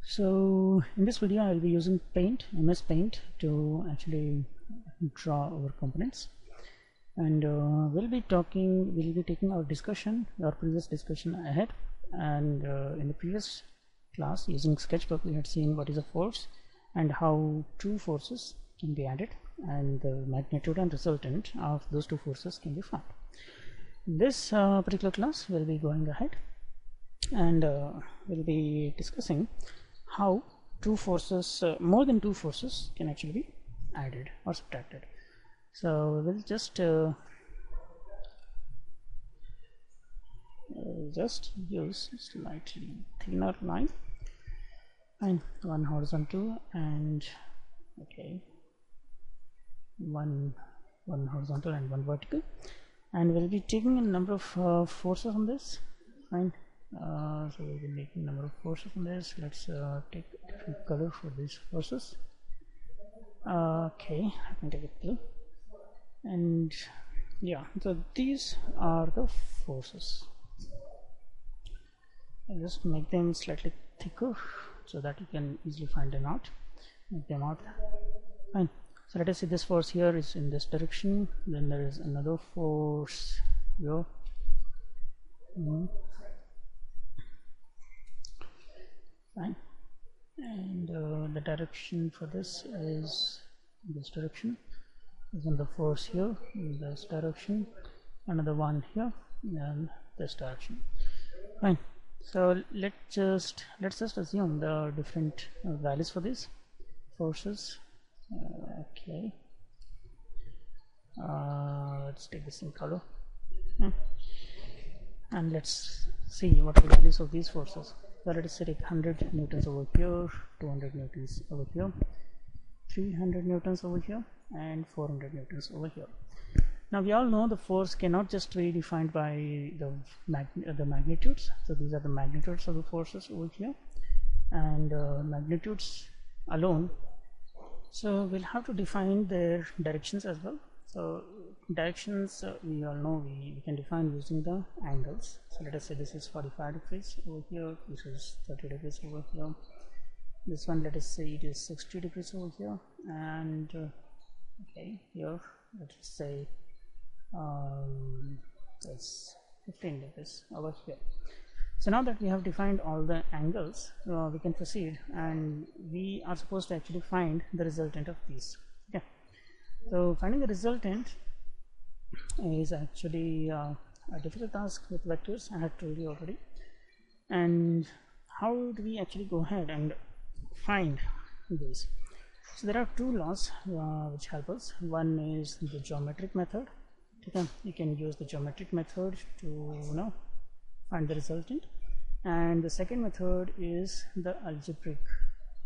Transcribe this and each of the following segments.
So in this video I will be using MS Paint to actually draw our components, and we'll be taking our previous discussion ahead. And in the previous class, using Sketchbook, we had seen what is a force and how two forces can be added, and the magnitude and resultant of those two forces can be found. In this particular class, we'll be going ahead and we'll be discussing how two forces, more than two forces, can actually be added or subtracted. So we'll just use slightly thinner line and one horizontal and one horizontal and one vertical, and we'll be taking a number of forces on this. Fine. So we'll be making a number of forces on this. Let's take a different color for these forces. Okay, let me take it blue. And yeah, so these are the forces. I'll just make them slightly thicker so that you can easily find them out. Make them out. Fine. So let us see, this force here is in this direction. Then there is another force here. Fine. And the direction for this is this direction. Then the force here in this direction, another one here, and this direction. Fine. So let's just assume the different values for these forces. Okay. Let's take the same color, and let's see what are the values of these forces. So let us say 100 newtons over here, 200 newtons over here, 300 newtons over here, and 400 newtons over here. Now we all know the force cannot just be defined by the magnitudes. So these are the magnitudes of the forces over here, and magnitudes alone. So we'll have to define their directions as well. So directions, we all know we can define using the angles. So let us say this is 45 degrees over here, this is 30 degrees over here, this one let us say it is 60 degrees over here, and here let us say that's 15 degrees over here. So now that we have defined all the angles, we can proceed, and we are supposed to actually find the resultant of these. Okay. So finding the resultant is actually a difficult task with vectors, I have told you already. And how do we actually go ahead and find this? So there are two laws which help us. One is the geometric method. Okay. You can use the geometric method to find the resultant, and the second method is the algebraic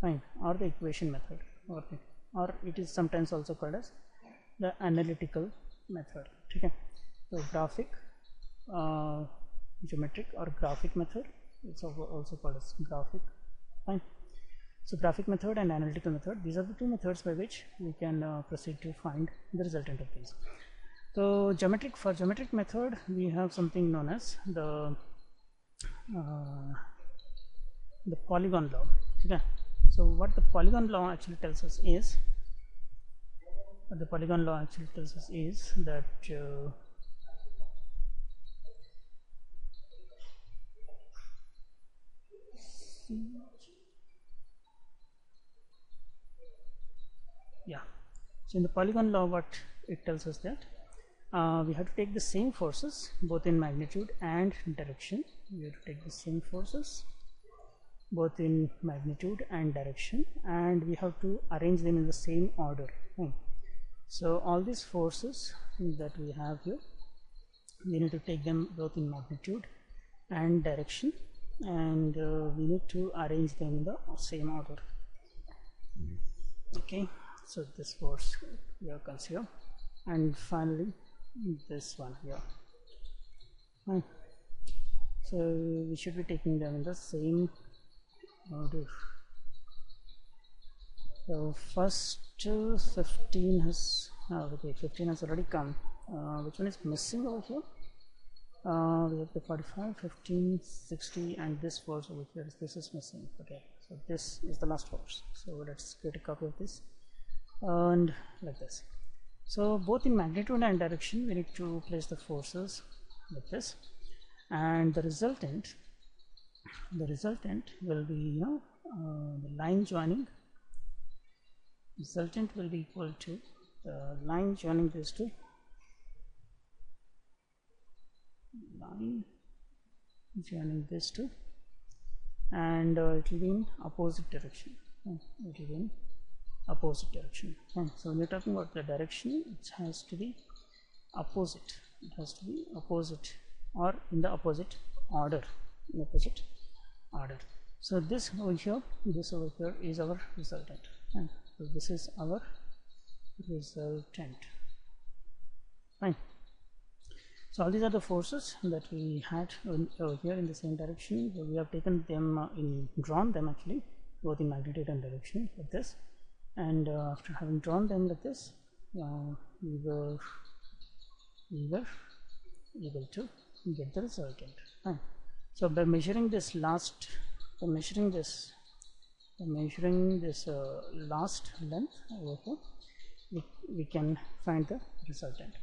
or the equation method, or it is sometimes also called as the analytical method. Okay. So graphic, geometric or graphic method, it's also called as graphic. Fine. So graphic method and analytical method, these are the two methods by which we can proceed to find the resultant of these. So for geometric method, we have something known as the Polygon Law. Okay. So what the Polygon Law actually tells us is, that so in the Polygon Law, what it tells us that we have to take the same forces both in magnitude and direction. We have to take the same forces both in magnitude and direction, and we have to arrange them in the same order. So all these forces that we have here, we need to take them both in magnitude and direction, and we need to arrange them in the same order. Okay. So this force here comes here, and finally this one here. So we should be taking them in the same order. So first 15 has 15 has already come. Which one is missing over here? We have the 45, 15, 60, and this force over here, this is missing. Okay, so this is the last force. So let's create a copy of this, and like this. So both in magnitude and direction we need to place the forces like this, and the resultant will be, the line joining. Resultant will be equal to the line joining these two, and it will be in opposite direction. So when you're talking about the direction, it has to be opposite. Or in the opposite order. So this over here is our resultant. And so this is our resultant. Fine. So all these are the forces that we had over here in the same direction. So we have taken them drawn them actually, both in magnitude and direction, like this. And after having drawn them like this, we were able to get the resultant. Fine. So by measuring this last last length over here, we can find the resultant.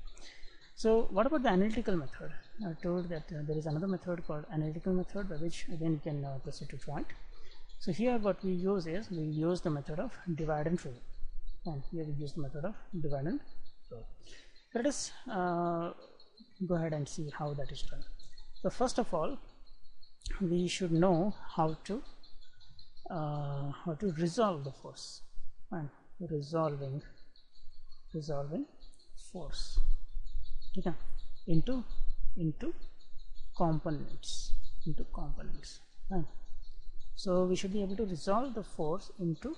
So what about the analytical method? I told that there is another method called analytical method, by which again you can proceed to draw it. So here what we use is, we use the method of divide and rule. And here we use the method of divide and rule. Let us go ahead and see how that is done. So first of all, we should know how to resolve the force, and resolving force into components. Right. So we should be able to resolve the force into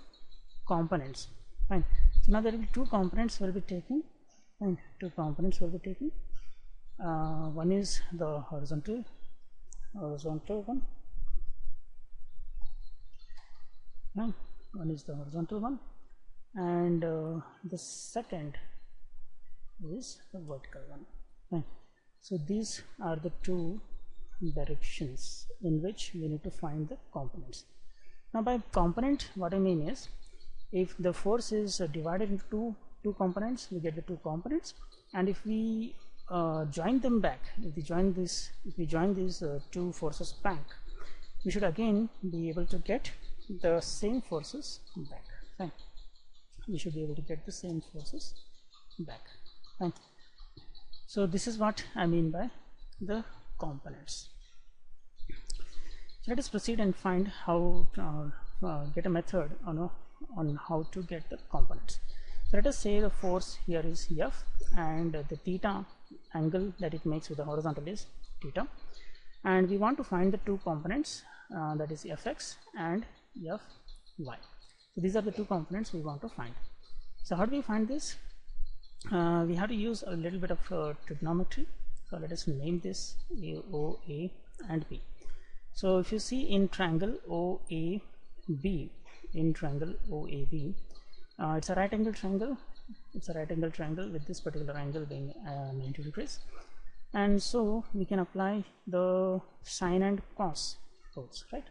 components. Fine. So now there will be two components will be taken. Fine. One is the horizontal one. Fine. One is the horizontal one, and the second is the vertical one. Fine. So these are the two directions in which we need to find the components. Now by component, what I mean is, if the force is divided into two components, we get the two components, and if we join them back, if we join these two forces back, we should again be able to get the same forces back. Fine. We should be able to get the same forces back. Fine. So this is what I mean by the components. So let us proceed and find how get a method on how to get the components. So let us say the force here is F, and the theta angle that it makes with the horizontal is theta, and we want to find the two components, that is Fx and Fy. So these are the two components we want to find. So how do we find this? We have to use a little bit of trigonometry. So let us name this OA and B. So if you see in triangle OAB, it's a right angle triangle. With this particular angle being 90 degrees, and so we can apply the sine and cos rules, right?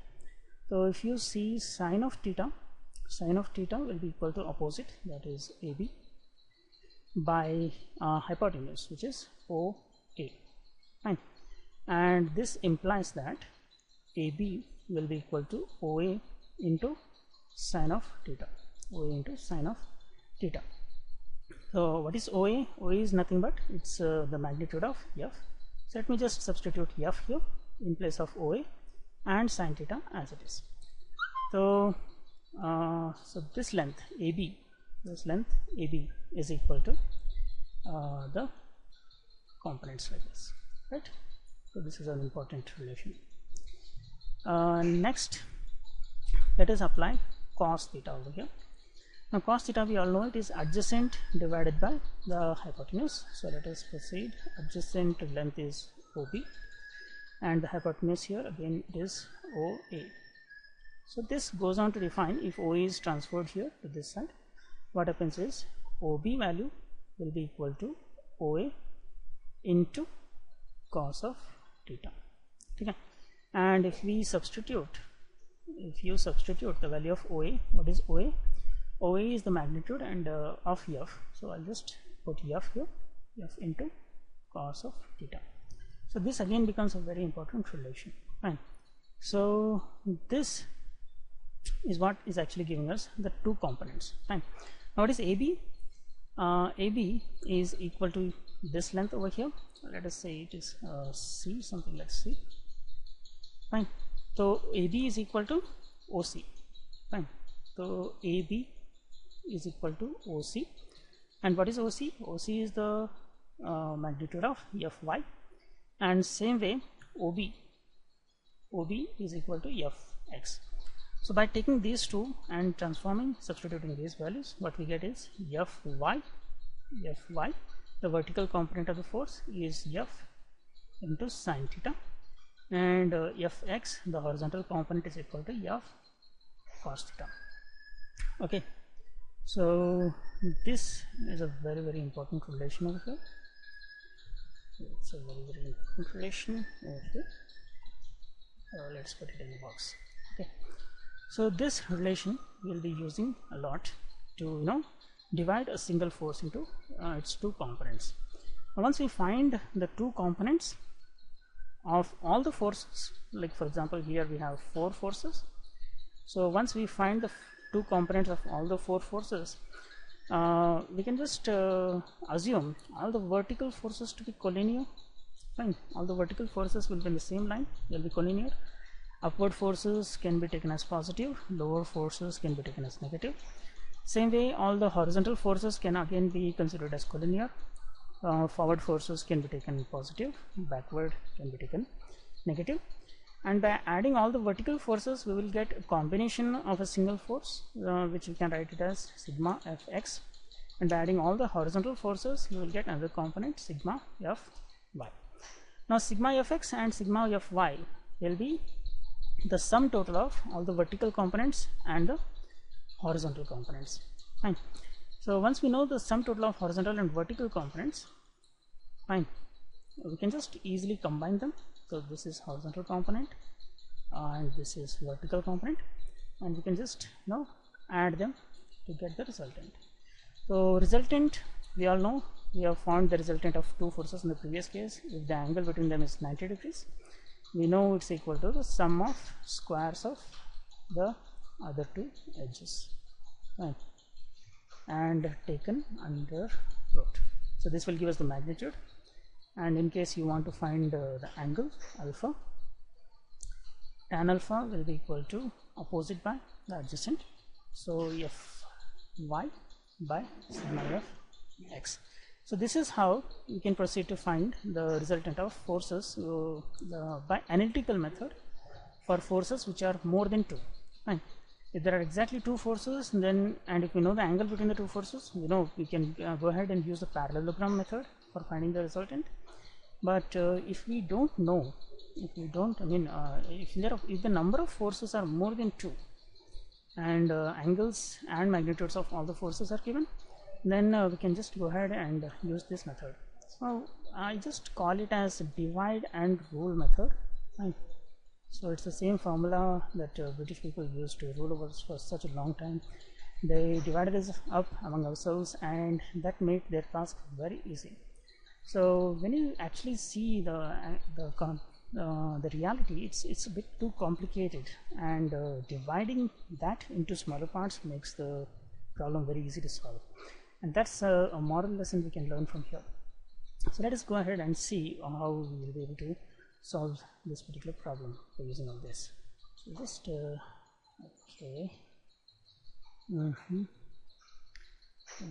So if you see sine of theta will be equal to opposite, that is AB, by hypotenuse, which is OA. Fine. And this implies that AB will be equal to OA into sine of theta. So what is OA? OA is nothing but it's the magnitude of F. So let me just substitute F here in place of OA and sine theta as it is. So so this length AB is equal to the components like this, right? So this is an important relation. Next, let us apply cos theta over here. Now cos theta, we all know it is adjacent divided by the hypotenuse. So let us proceed. Adjacent length is OB, and the hypotenuse here again it is OA. So this goes on to define, if OA is transferred here to this side, what happens is OB value will be equal to OA into cos of theta. Okay. And if you substitute the value of OA, what is OA? OA is the magnitude and of F. So I'll just put F here, F into cos of theta. So this again becomes a very important relation. Fine. So this is what is actually giving us the two components. Fine. Now what is AB? AB is equal to this length over here. Let us say it is C, something like C. Fine. So AB is equal to OC. Fine. So AB is equal to OC. And what is OC? OC is the magnitude of Fy. And same way OB is equal to Fx. So by taking these two and substituting these values, what we get is Fy, the vertical component of the force, is F into sine theta, and Fx, the horizontal component, is equal to F cos theta. Okay, so this is a very, very important relation over here. It's a very, very important relation over here. Let's put it in the box. Okay, so this relation we'll be using a lot to divide a single force into its two components. Now, once we find the two components of all the forces, like for example here we have 4 forces. So once we find the two components of all the 4 forces, we can just assume all the vertical forces to be collinear. Fine. All the vertical forces will be in the same line, they will be collinear. Upward forces can be taken as positive, lower forces can be taken as negative. Same way, all the horizontal forces can again be considered as collinear. Forward forces can be taken positive, backward can be taken negative. And by adding all the vertical forces, we will get a combination of a single force, which we can write it as sigma Fx. And by adding all the horizontal forces, we will get another component, sigma Fy. Now sigma Fx and sigma Fy will be the sum total of all the vertical components and the horizontal components. Fine. So once we know the sum total of horizontal and vertical components, fine, we can just easily combine them. So this is horizontal component and this is vertical component, and we can just add them to get the resultant. So resultant, we all know, we have found the resultant of two forces in the previous case. If the angle between them is 90 degrees, we know it's equal to the sum of squares of the other two edges, right, and taken under root. So this will give us the magnitude, and in case you want to find the angle alpha, tan alpha will be equal to opposite by the adjacent, so Fy by sigma Fx. So this is how you can proceed to find the resultant of forces by analytical method for forces which are more than 2. Fine. If there are exactly 2 forces, then, and if we know the angle between the 2 forces, we can go ahead and use the parallelogram method for finding the resultant. But if we don't know, if the number of forces are more than 2 and angles and magnitudes of all the forces are given, then we can just go ahead and use this method. So I just call it as divide and rule method. Fine. So it's the same formula that British people used to rule over for such a long time. They divided us up among ourselves, and that made their task very easy. So when you actually see the reality, it's a bit too complicated, and dividing that into smaller parts makes the problem very easy to solve. And that's a moral lesson we can learn from here. So let us go ahead and see how we will be able to solve this particular problem by using all this. So just okay,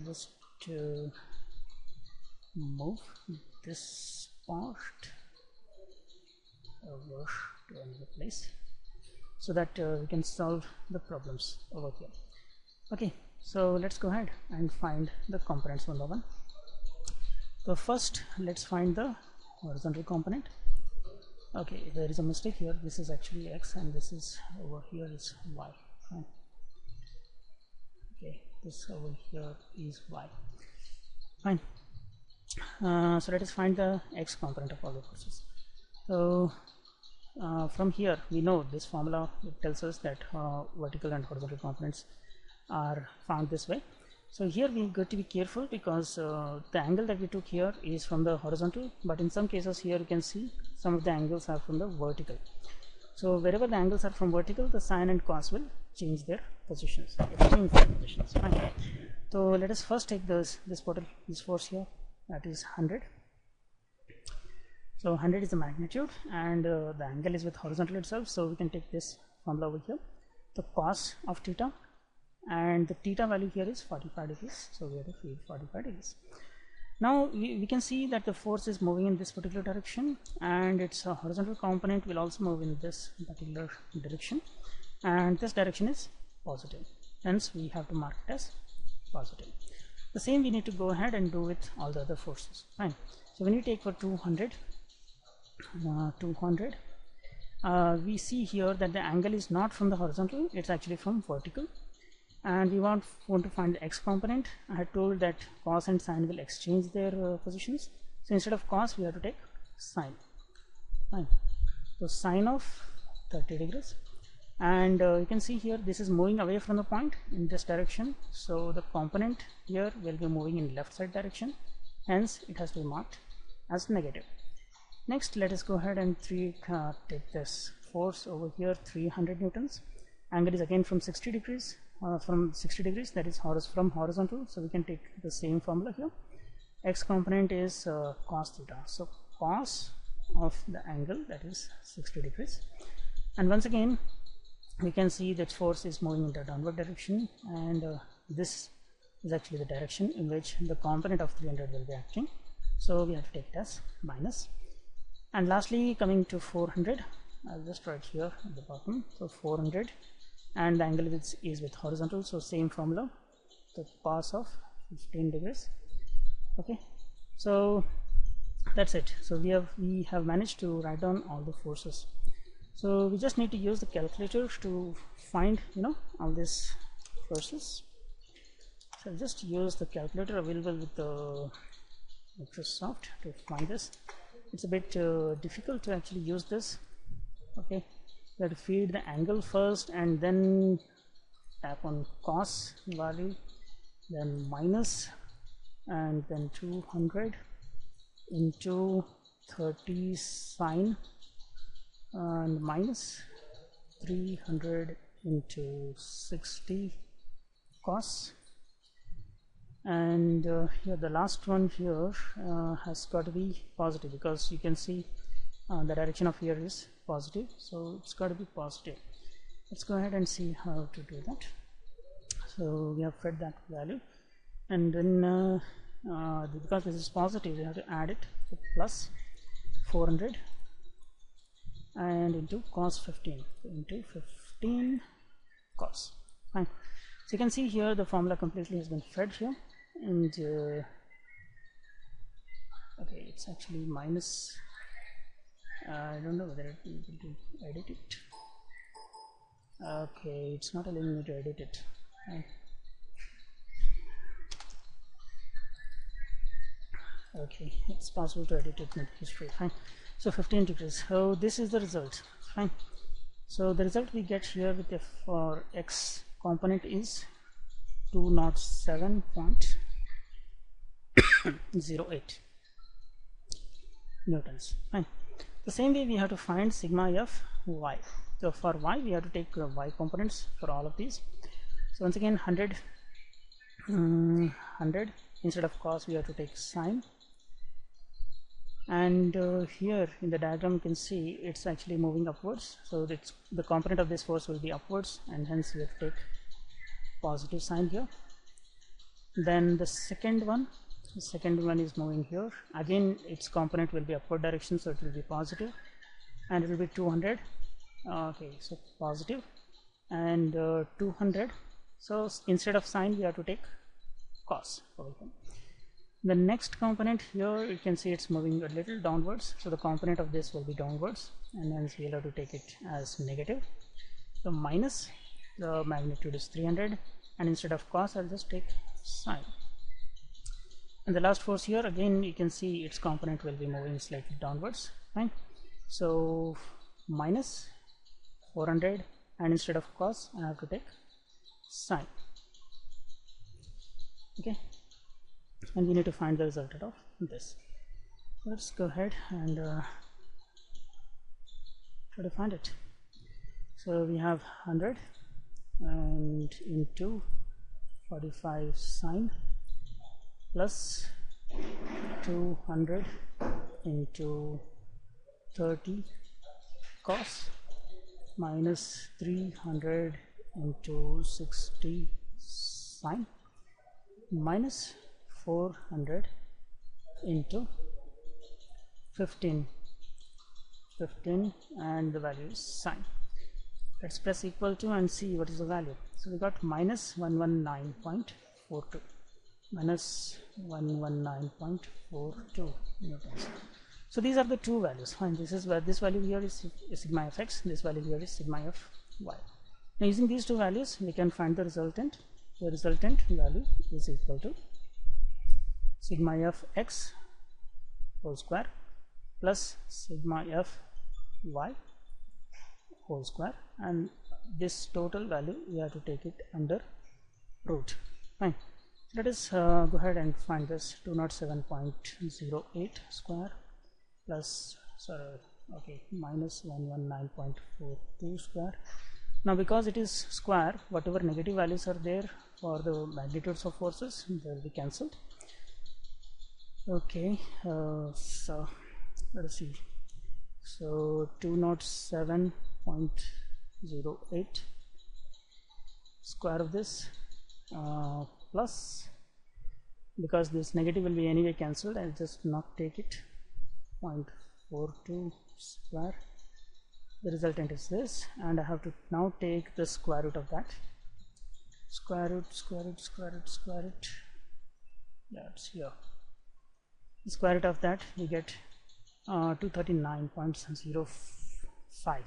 just move this part over to another place so that we can solve the problems over here. Okay, so let's go ahead and find the components one by one. So first let's find the horizontal component. Okay, there is a mistake here. This is actually x and this is over here is y. Fine. Okay, this over here is y. Fine. So let us find the x component of all the forces. So from here we know this formula, it tells us that vertical and horizontal components are found this way. So here we got to be careful because the angle that we took here is from the horizontal, but in some cases here you can see some of the angles are from the vertical. So wherever the angles are from vertical, the sine and cos will change their positions. Fine. So let us first take this force here, that is 100. So 100 is the magnitude, and the angle is with horizontal itself, so we can take this formula over here. The cos of theta, and the theta value here is 45 degrees, so we have to feed 45 degrees. Now we can see that the force is moving in this particular direction, and its horizontal component will also move in this particular direction, and this direction is positive, hence we have to mark it as positive. The same we need to go ahead and do with all the other forces. Fine. So when we take for 200, we see here that the angle is not from the horizontal, it's actually from vertical, and we want to find the x component. I had told that cos and sine will exchange their positions, so instead of cos we have to take sine. Fine. So sine of 30 degrees, and you can see here this is moving away from the point in this direction, so the component here will be moving in left side direction, hence it has to be marked as negative. Next, let us go ahead and take this force over here, 300 newtons. Angle is again from 60 degrees, that is from horizontal, so we can take the same formula here. X component is cos theta, so cos of the angle, that is 60 degrees. And once again we can see that force is moving in the downward direction, and this is actually the direction in which the component of 300 will be acting, so we have to take it as minus. And lastly, coming to 400, I'll just write here at the bottom, so 400, and the angle is with horizontal, so same formula, the cos of 15 degrees. Okay, so that's it. So we have managed to write down all the forces. So we just need to use the calculator to find all these forces. So I'll just use the calculator available with the Microsoft to find this. It's a bit difficult to actually use this. Okay, you have to feed the angle first and then tap on cos value, then minus, and then 200 into 30 sine, and minus 300 into 60 cos, and here the last one here has got to be positive, because you can see the direction of here is positive, so it's got to be positive. Let's go ahead and see how to do that. So we have fed that value, and then because this is positive we have to add it, so plus 400 and into cos 15, into 15 cos. Fine. So you can see here the formula completely has been fed here, and okay, it's actually minus, I don't know whether it will be able to edit it. Okay, it's not allowing me to edit it. Okay, it's possible to edit it in history. Fine. So 15 degrees. So this is the result. Fine. So the result we get here with for x component is 207.08 newtons. Fine. The same way we have to find sigma f y. So for y we have to take y components for all of these. So once again 100 instead of cos we have to take sine, and here in the diagram you can see it's actually moving upwards, so it's the component of this force will be upwards, and hence we have to take positive sign here. Then the second one is moving here, again its component will be upward direction, so it will be positive, and it will be 200. Okay, so positive, and 200, so instead of sine we have to take cos. The next component here you can see it's moving a little downwards, so the component of this will be downwards, and hence we'll have to take it as negative. So minus, the magnitude is 300, and instead of cos I'll just take sine. And the last force here, again you can see its component will be moving slightly downwards. Fine. So minus 400, and instead of cos I have to take sine. Okay, and we need to find the resultant of this. Let's go ahead and try to find it. So we have 100 and into 45 sine plus 200 into 30 cos minus 300 into 60 sine minus 400 into 15 and the value is sine. Let's press equal to and see what is the value. So we got minus 119.42, minus 119.42 newtons. So these are the two values. Fine, this is where this value here is sigma of x, this value here is sigma of y. Now using these two values we can find the resultant. The resultant value is equal to sigma of x whole square plus sigma of y whole square, and this total value we have to take it under root. Fine, let us go ahead and find this. 207.08 square plus minus 119.42 square. Now because it is square, whatever negative values are there for the magnitudes of forces, they will be cancelled. Okay, so let us see. So 207.08 square of this plus, because this negative will be anyway cancelled, I'll just not take it, 0.42 square. The resultant is this, and I have to now take the square root of that. Square root. Yeah, it's here. The square root of that we get 239.05.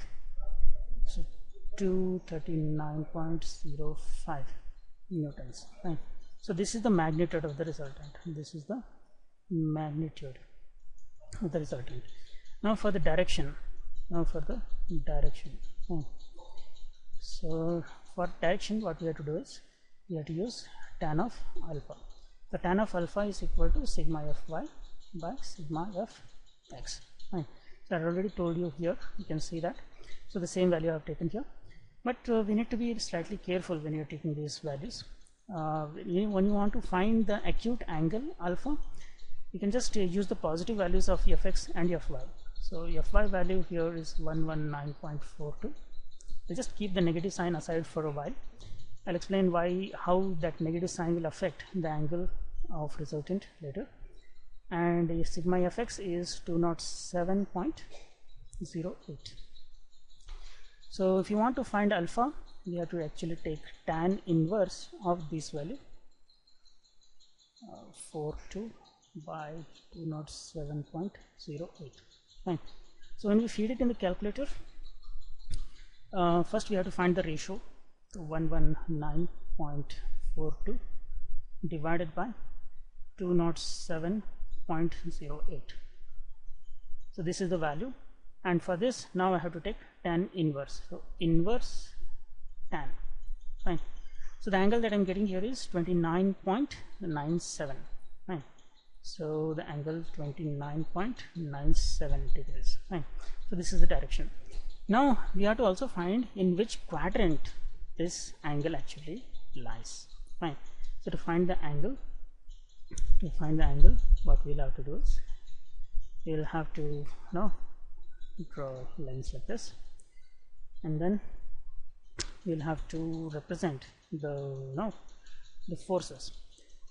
So 239.05 newtons. Fine. So this is the magnitude of the resultant. This is the magnitude of the resultant. Now for the direction. So for direction, what we have to do is we have to use tan of alpha. The tan of alpha is equal to sigma of y by sigma of x. Fine. So I already told you here, you can see that. So the same value I have taken here, but we need to be slightly careful when you are taking these values. When you want to find the acute angle alpha, you can just use the positive values of fx and fy. So fy value here is 119.42. We'll just keep the negative sign aside for a while. I'll explain how that negative sign will affect the angle of resultant later. And the sigma fx is 207.08. So if you want to find alpha, we have to actually take tan inverse of this value, 42 by 207.08. Fine. So when we feed it in the calculator, first we have to find the ratio. So 119.42 divided by 207.08. So this is the value, and for this now I have to take tan inverse. So inverse tan. Fine. So the angle that I'm getting here is 29.97. Fine. So the angle 29.97 degrees. Fine. So this is the direction. Now we have to also find in which quadrant this angle actually lies. Fine. So to find the angle, what we'll have to do is we'll have to draw lines like this, and then we'll have to represent the forces.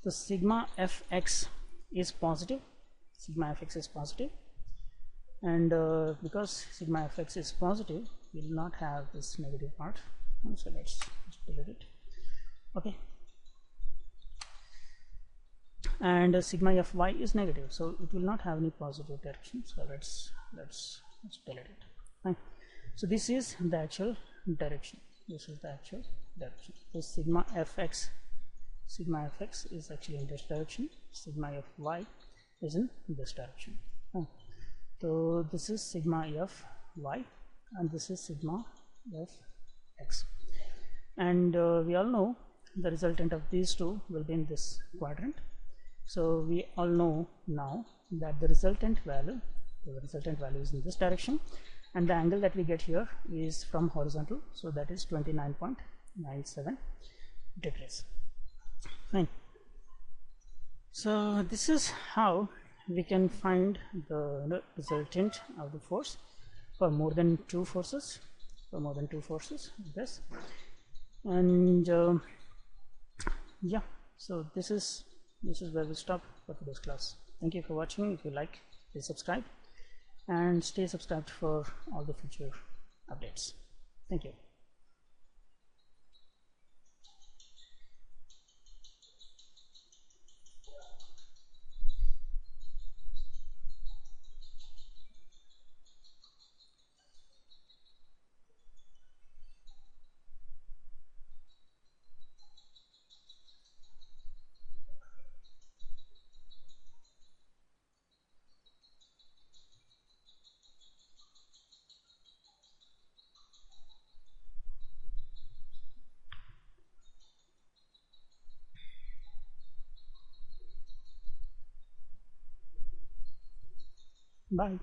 So sigma fx is positive, and because sigma fx is positive, we will not have this negative part. So let's delete it. Okay. And sigma fy is negative, so it will not have any positive direction. So let's delete it. Fine. So this is the actual direction. So sigma fx is actually in this direction. Sigma fy is in this direction. So this is sigma f y and this is sigma f x, and we all know the resultant of these two will be in this quadrant. So we all know now that the resultant value is in this direction, and the angle that we get here is from horizontal, so that is 29.97 degrees. Fine. So this is how we can find the resultant of the force for more than two forces, yes. And yeah, so this is where we stop for today's class. Thank you for watching. If you like, please subscribe and stay subscribed for all the future updates. Thank you. Bye.